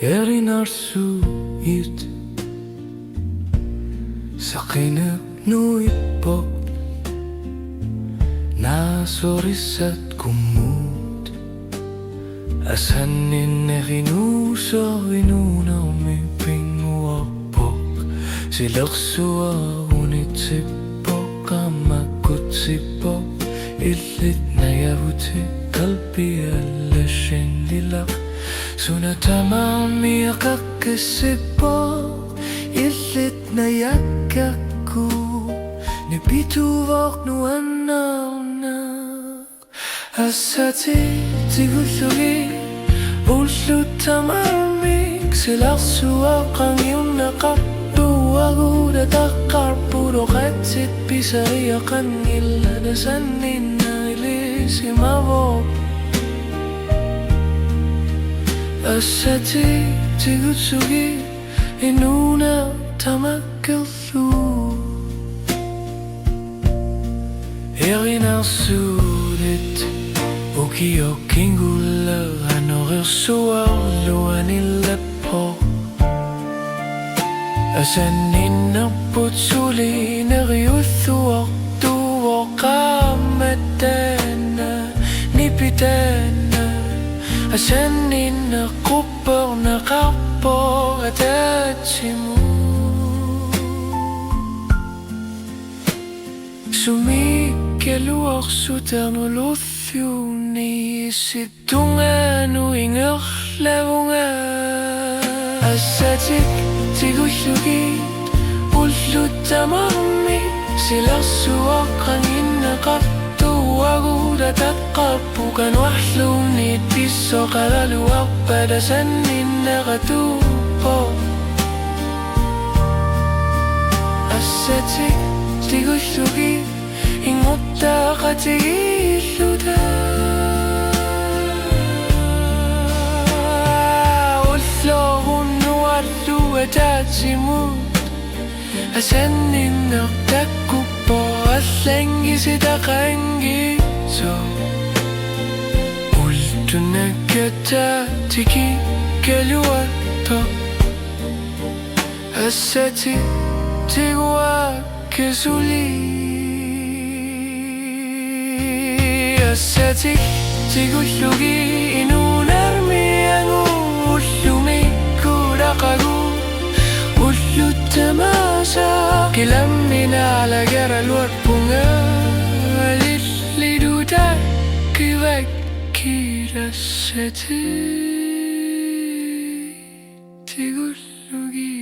Erinarsuit Sakinap nuipo Nasorisat kumut Asanin nekinusa Inuna umipinguapok Silaksua unitsipok Amakutsipok Illit nayavuti Kalbi alashin lilak Sunatamami akakasipok Illit nayakaku Nipituvok nuananak Asati tigulugi Ullutamamik Silaksuak ang iyong nakapduwago Datakar puro katsit Pisariakan iladasanin na ilisimabok Asati tigutsugi Inuna tamakkalu Erinarsudet Ukiyokingula Anorirsuarluanilapo Asaninnaputsuli Nariuthuak Tuwakamatana Nipitana Asaninnakupaw Nakapo Atatsimu Sumikiluak Sutarnuluthuni Situnganu Ingerlavunga Asatik Tigulugit Ullutamami Silaksuak Kanginakaptuwago Datakkapukan Wahlunit Piso Kalaluak Padasanin Nakatupo Asatik Tigulugit Ingutta katigilluda Ullohun nuallu atatsimut Asanin naqtakkupo Allangisitakangitso Ultunakkatatiki kaluatto Asati tiguakkasuli Asatik tigullugi inunarmi angu Ullumikkuraqagu Ullutamasa Kilammina alagara luarpunga Lilliduta kivakkirasati Tigullugi